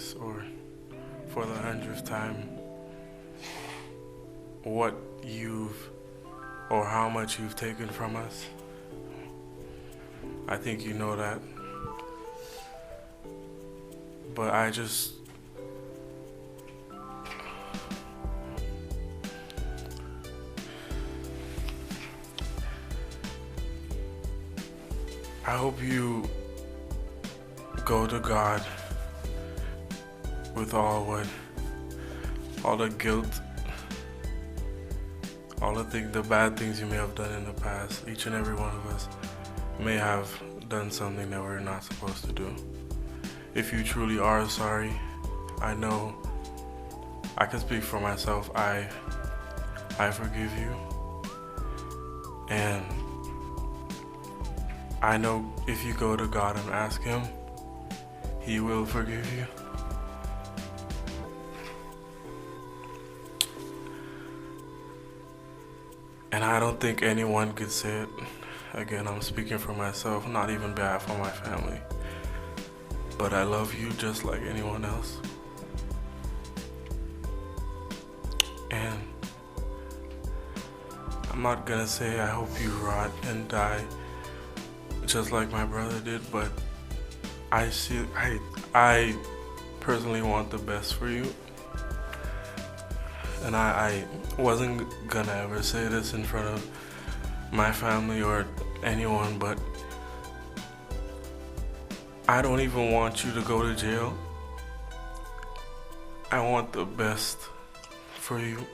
twice or for the 100th time what you've or how much you've taken from us. I think you know that. But I hope you go to God with all the guilt, all the bad things you may have done in the past. Each and every one of us may have done something that we're not supposed to do. If you truly are sorry, I know I can speak for myself. I forgive you, and I know if you go to God and ask Him, He will forgive you. And I don't think anyone could say it. Again, I'm speaking for myself, not even bad for my family. But I love you just like anyone else. And I'm not gonna say I hope you rot and die just like my brother did, but I personally want the best for you. And I wasn't gonna ever say this in front of my family or anyone, but I don't even want you to go to jail. I want the best for you,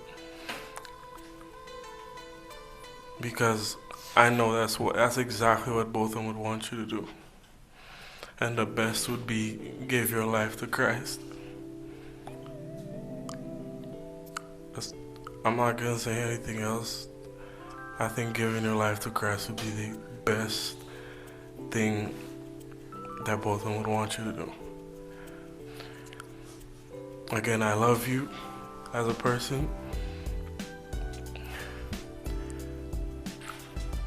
because I know that's exactly what Botham would want you to do. And the best would be give your life to Christ. I'm not gonna say anything else. I think giving your life to Christ would be the best thing that Botham would want you to do. Again, I love you as a person,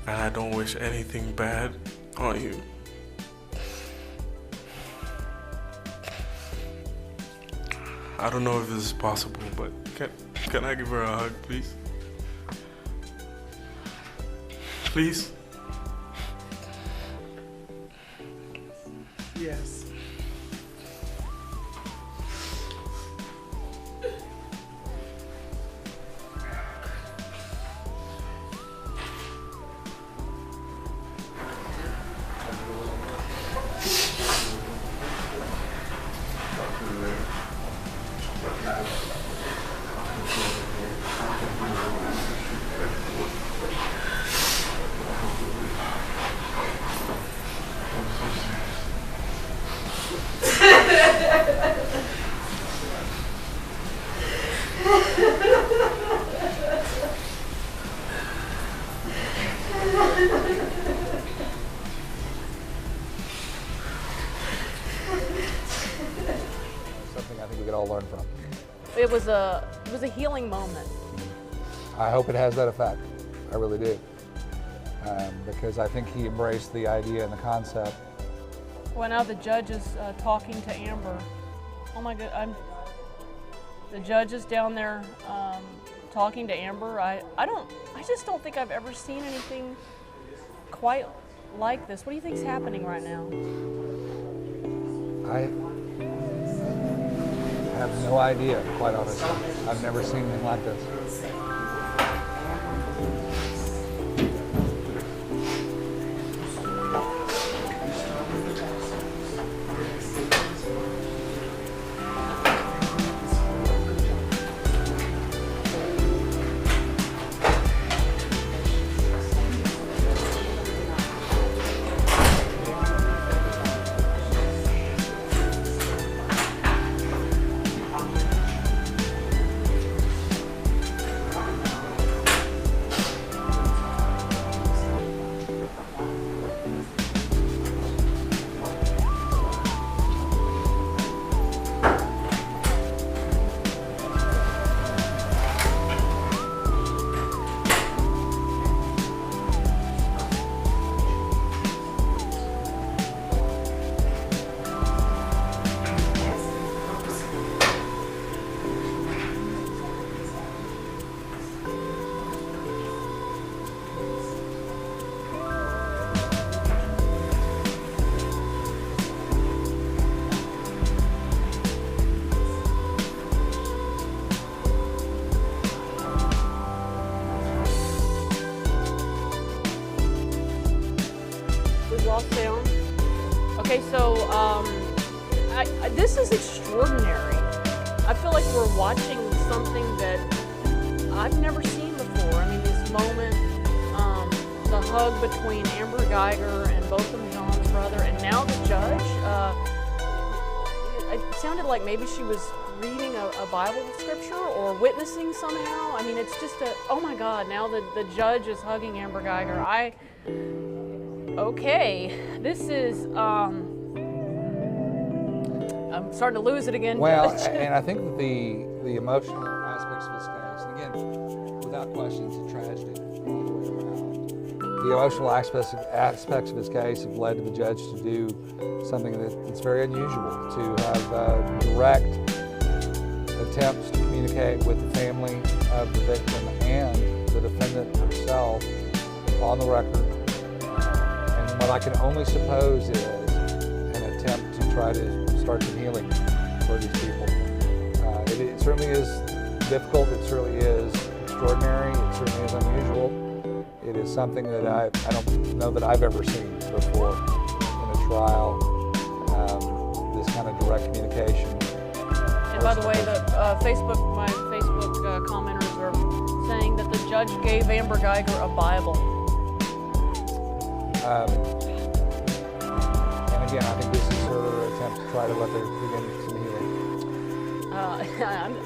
and I don't wish anything bad on you. I don't know if this is possible, but can I give her a hug, please? Please? Yes. Something I think we could all learn from. It was a healing moment. I hope it has that effect. I really do. Because I think he embraced the idea and the concept. Well, now the judge is talking to Amber. Oh my God, the judge is down there talking to Amber. I just don't think I've ever seen anything quite like this. What do you think's happening right now? I have no idea, quite honestly. I've never seen anything like this. this is extraordinary. I feel like we're watching something that I've never seen before. I mean, this moment, the hug between Amber Guyger and Botham Jean's brother, and now the judge. It sounded like maybe she was reading a Bible scripture or witnessing somehow. I mean, it's just oh my God, now the judge is hugging Amber Guyger. Okay, this is, I'm starting to lose it again. Well, and I think that the emotional aspects of this case, and again, without question, it's a tragedy all the way around. The emotional aspects of this case have led to the judge to do something that's very unusual, to have direct attempts to communicate with the family of the victim and the defendant herself on the record. And what I can only suppose is an attempt to try to start some healing for these people. It certainly is difficult, it certainly is extraordinary, it certainly is unusual. It is something that I don't know that I've ever seen before in a trial, this kind of direct communication. And by the way, my Facebook commenters are saying that the judge gave Amber Guyger a Bible. And again, I think this is her attempt to try to let there begin some healing.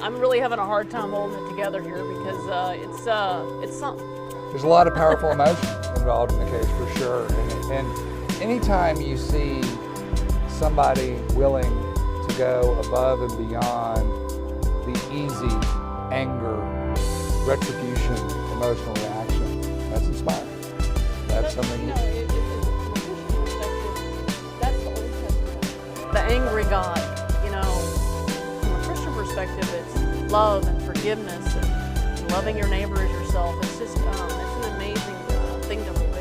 I'm really having a hard time holding it together here because it's something. There's a lot of powerful emotion involved in the case for sure. And anytime you see somebody willing to go above and beyond the easy anger, retribution, emotional reaction, that's inspiring. That's something. From a Christian perspective, that's the Old Testament. The angry God. From a Christian perspective, it's love and forgiveness and loving your neighbor as yourself. It's just, it's an amazing thing to witness.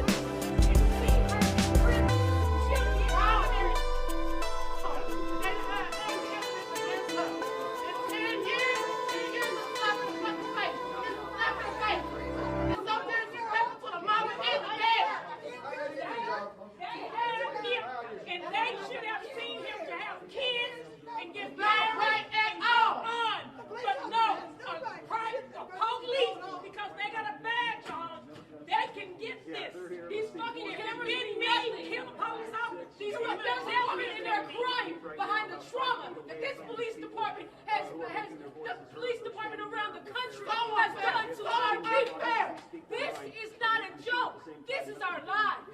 Behind the trauma that this police department has the police department around the country has done to our people. This is not a joke. This is our lives.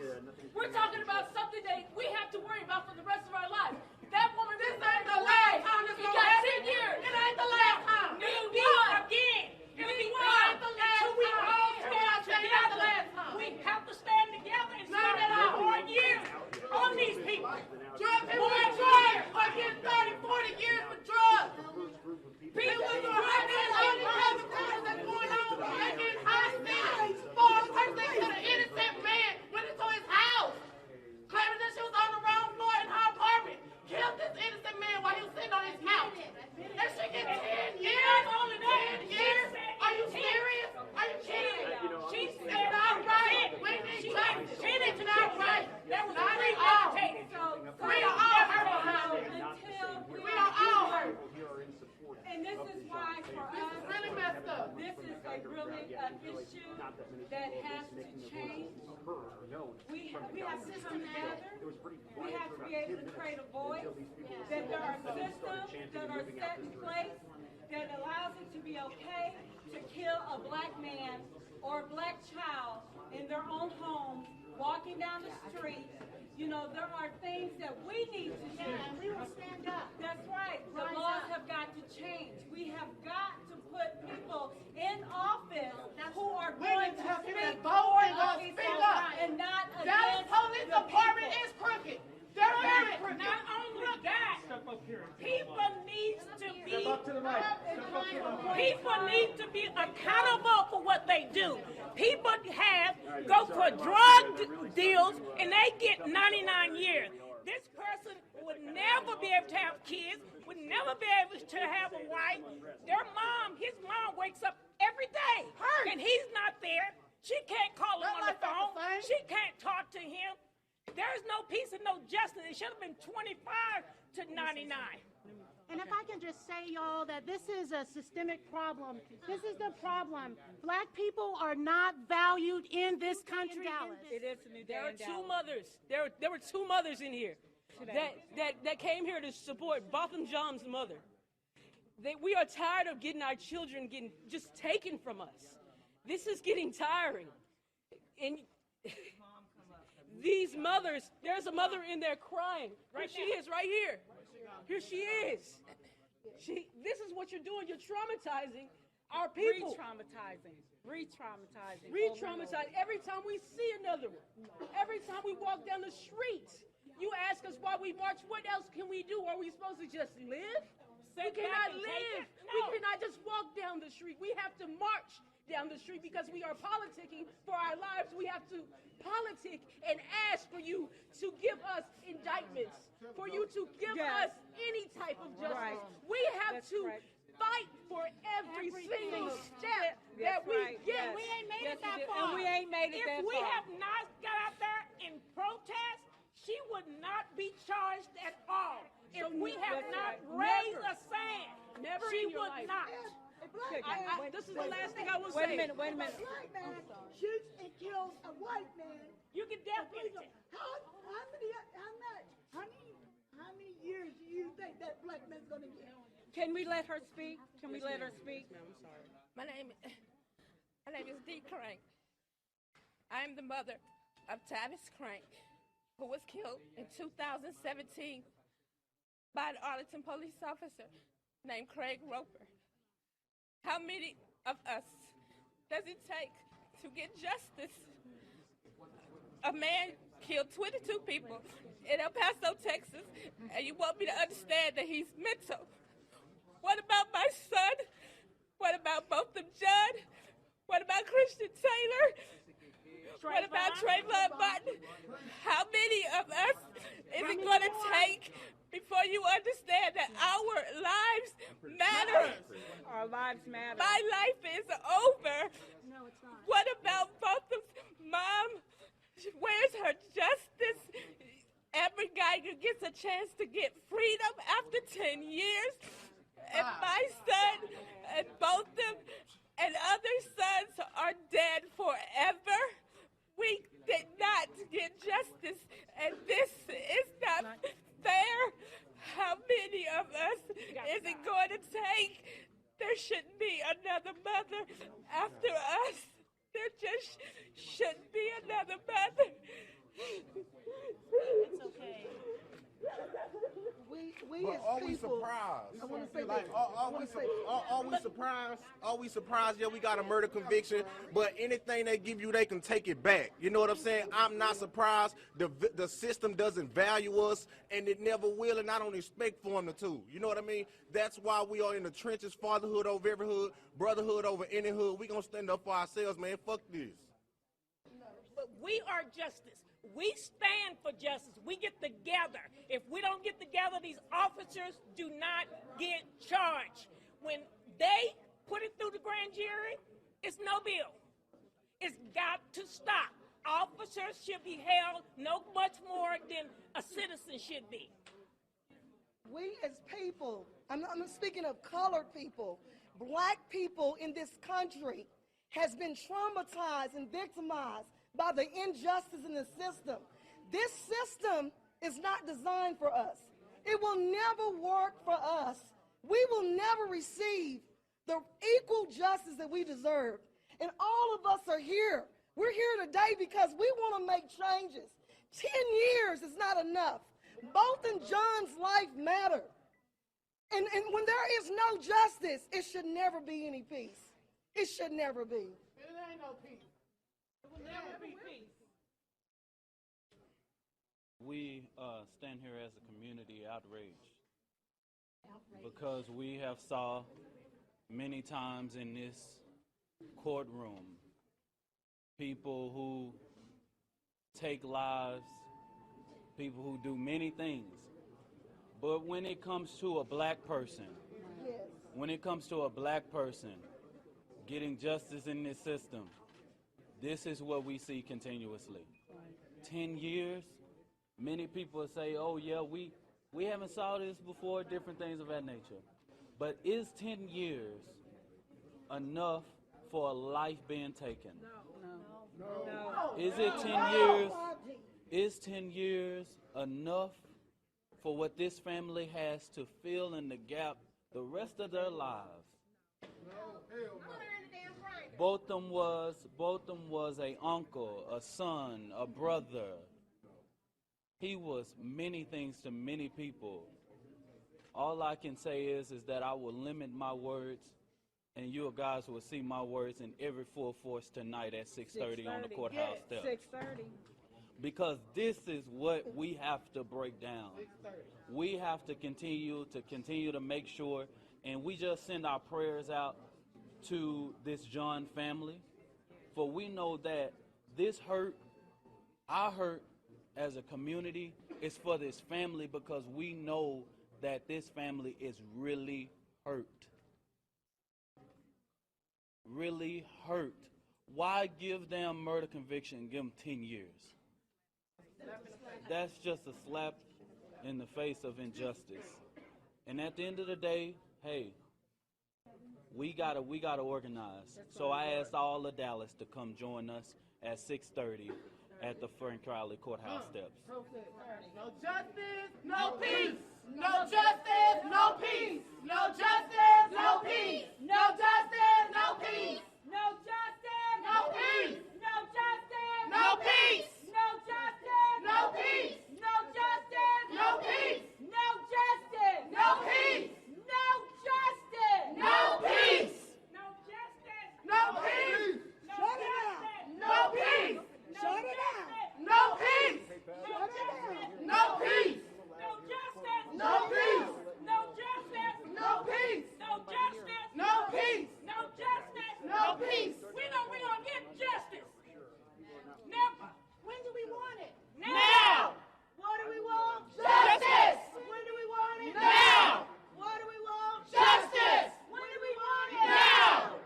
We're talking about something that we have to worry about for the rest of our lives. That woman, this ain't the last time. He got 10 years. It ain't the last time. It'll be again. It'll be one. Until we all stand together. We have to stand together and start our hard years on these people. Drug people are getting 30, 40 years for drugs. People are driving all the other crimes that's going on. They're getting high for a person that killed an innocent man, went into his house, claiming that she was on the wrong floor in her apartment, killed this innocent man while he was sitting on his couch. And she gets 10 years? 10 years? Are you serious? Are you kidding me? She said, all right. We need justice. She did not right. That was not all. We are all hurt behind it. We are all hurt. And this is why for us, This is really messed up. this is really an issue that has to change. We have to come together. We have to be able to create a voice. That there are systems that are set in place that allows it to be okay to kill a black man or a black child in their own home, walking down the street. There are things that we need to do. And we will stand up. That's right. The laws have got to change. We have got to put people in office who are going to speak for the people and not Dallas against Police the Department people. is crooked. They're very crooked. Not only that, people need to be accountable for what they do. People go for drug deals and they get 99 years. This person would never be able to have kids, would never be able to have a wife. His mom wakes up every day and he's not there. She can't call him on the phone. She can't talk to him. There's no peace and no justice. It should have been 25 to 99. And if I can just say, y'all, that this is a systemic problem. This is the problem. Black people are not valued in this country. It is a new day There are in two Dallas. mothers. There were two mothers in here that came here to support Botham John's mother. We are tired of getting our children getting just taken from us. This is getting tiring. And these mothers, there's a mother in there crying. Here she is, right here. Here she is. This is what you're doing. You're traumatizing our people. Re-traumatizing. Re-traumatizing. Re-traumatized. Every time we see another one, every time we walk down the street, you ask us why we march. What else can we do? Are we supposed to just live? We cannot live. We cannot just walk down the street. We have to march down the street because we are politicking for our lives. We have to politic and ask for you to give us indictments, for you to give us any type of justice. Right. We have to fight for every single step that we get. We ain't made it that And far. we ain't made it that If we far. have not got out there and protest, she would not be charged at all. If we have not raised a sand, Never she in your would life. not. This is the last thing I will Wait say. a minute, wait a minute. Black man shoots and kills a white man. You can definitely. How many years do you think that black man's gonna get? Can we let her speak? Can we let her speak? My name is Dee Crank. I am the mother of Tavis Crank, who was killed in 2017 by an Arlington police officer named Craig Roper. How many of us does it take to get justice? A man killed 22 people in El Paso, Texas, and you want me to understand that he's mental. What about my son? What about Botham John? What about Christian Taylor? What about Trayvon Martin? How many of us is it going to take before you understand that our lives matter? Our lives matter. My life is over. No, it's not. What about Botham's mom? Where's her justice? Every Guyger gets a chance to get freedom after 10 years. And my son and Botham and other sons are dead forever. We did not get justice, and this is not fair. How many of us is it going to take? There shouldn't be another mother after us. There just shouldn't be another mother. It's okay. We But as are we people, surprised? I wanna say Like, this. are we surprised? Are we surprised? Yeah, we got a murder conviction, but anything they give you, they can take it back. You know what I'm saying? I'm not surprised. The system doesn't value us, and it never will, and I don't expect for them to. You know what I mean? That's why we are in the trenches, fatherhood over every hood, brotherhood over any hood. We gonna stand up for ourselves, man. Fuck this. But we are justice. We stand for justice. We get together. If we don't get together, these officers do not get charged. When they put it through the grand jury, it's no bill. It's got to stop. Officers should be held no much more than a citizen should be. We as people, I'm speaking of colored people, black people in this country has been traumatized and victimized by the injustice in the system. This system is not designed for us. It will never work for us. We will never receive the equal justice that we deserve. And all of us are here. We're here today because we want to make changes. 10 years is not enough. Botham John's life matter. And when there is no justice, it should never be any peace. It should never be. It ain't no peace. Never be peace. We stand here as a community outraged because we have saw many times in this courtroom people who take lives, people who do many things. But when it comes to a black person, when it comes to a black person getting justice in this system, this is what we see continuously. 10 years, many people say, oh yeah, we We haven't saw this before, different things of that nature. But is 10 years enough for a life being taken? No. Is it 10 years? Is 10 years enough for what this family has to fill in the gap the rest of their lives? Botham was a uncle, a son, a brother. He was many things to many people. All I can say is that I will limit my words, and you guys will see my words in every full force tonight at 6:30 on the courthouse steps. 6:30. Because this is what we have to break down. We have to continue to make sure, and we just send our prayers out to this John family, for we know that this hurt, our hurt as a community, is for this family, because we know that this family is really hurt. Really hurt. Why give them murder conviction and give them 10 years? That's just a slap in the face of injustice. And at the end of the day, hey, we gotta organize. So I asked all of Dallas to come join us at 6:30 at the Frank Crowley Courthouse steps. No justice, no peace. No justice, no peace. No justice, no peace. No justice, no peace. No justice, no peace. No justice, no peace. No justice, no peace. No justice, no peace. No justice, no peace. No justice, no peace. No justice, no peace. Shut it down. No peace. Shut it down. No peace. Shut it down. No peace. No justice. No peace. No justice. No peace. No justice. No peace. No justice. No peace. We don't get justice. Never. When do we want it? Now. What do we want? Justice. When do we want it? Now. What do we want? Justice. When do we want it? Now.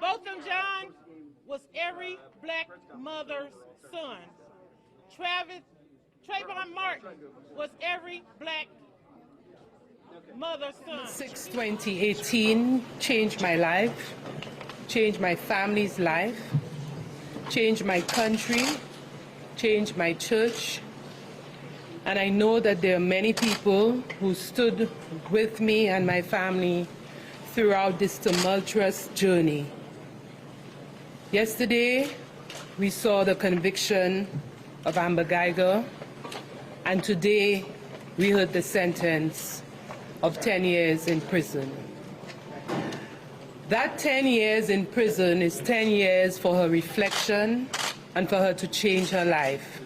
Botham John was every black mother's son. Trayvon Martin was every black mother's son. 6/2018 changed my life, changed my family's life, changed my country, changed my church. And I know that there are many people who stood with me and my family throughout this tumultuous journey. Yesterday, we saw the conviction of Amber Guyger, and today we heard the sentence of 10 years in prison. That 10 years in prison is 10 years for her reflection and for her to change her life.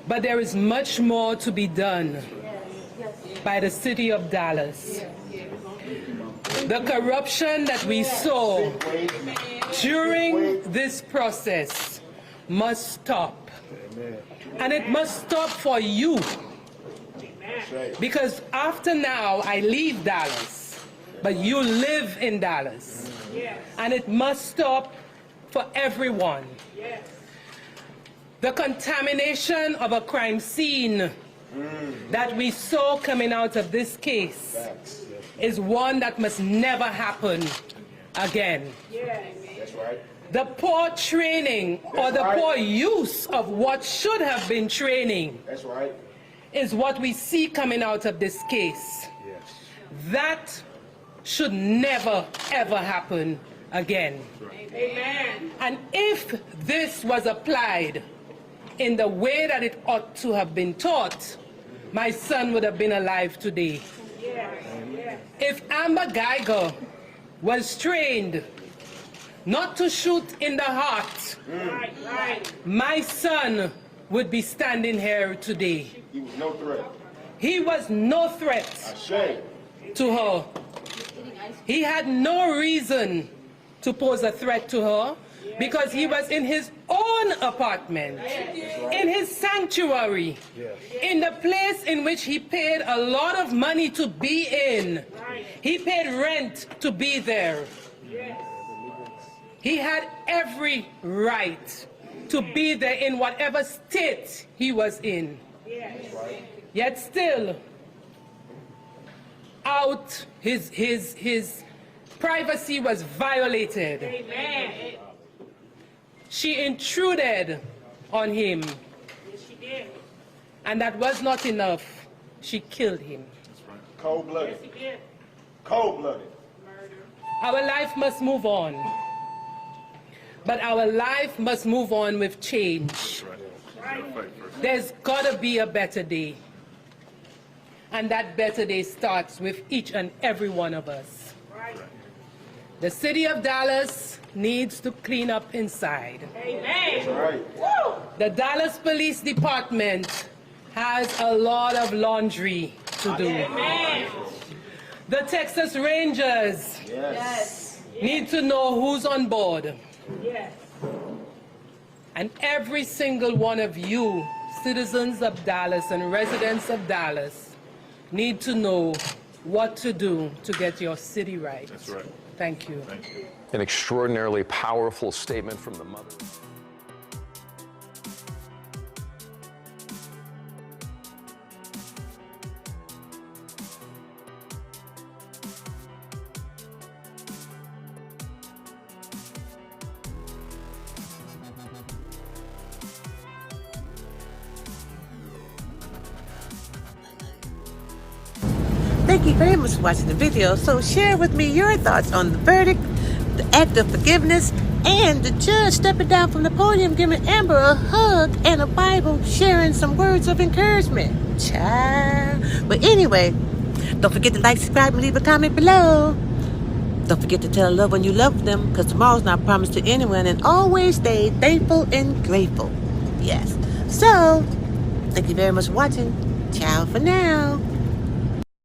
But there is much more to be done by the city of Dallas. The corruption that we saw during this process must stop. And it must stop for you. Because after now, I leave Dallas, but you live in Dallas. And it must stop for everyone. The contamination of a crime scene that we saw coming out of this case is one that must never happen again. That's right. The poor training or the poor use of what should have been training is what we see coming out of this case. That should never, ever happen again. Amen. And if this was applied in the way that it ought to have been taught, my son would have been alive today. If Amber Guyger was trained not to shoot in the heart, my son would be standing here today. He was no threat. He was no threat to her. He had no reason to pose a threat to her because he was in his own apartment, in his sanctuary, in the place in which he paid a lot of money to be in. He paid rent to be there. He had every right to be there in whatever state he was in. Yet still, his privacy was violated. Amen. She intruded on him. Yes, she did. And that was not enough. She killed him. That's right. Cold-blooded. Yes, she did. Cold-blooded. Murder. Our life must move on. But our life must move on with change. Right. There's gotta be a better day. And that better day starts with each and every one of us. Right. The city of Dallas needs to clean up inside. Amen. Right. Woo! The Dallas Police Department has a lot of laundry to do. Amen. The Texas Rangers Yes. need to know who's on board. Yes. And every single one of you, citizens of Dallas and residents of Dallas, need to know what to do to get your city right. That's right. Thank you. Thank you. An extraordinarily powerful statement from the mother. Thank you very much for watching the video. So share with me your thoughts on the verdict, the act of forgiveness, and the judge stepping down from the podium, giving Amber a hug and a Bible, sharing some words of encouragement. Child. But anyway, don't forget to like, subscribe, and leave a comment below. Don't forget to tell a loved one you love them, because tomorrow's not promised to anyone. And always stay thankful and grateful. Yes. So, thank you very much for watching. Ciao for now.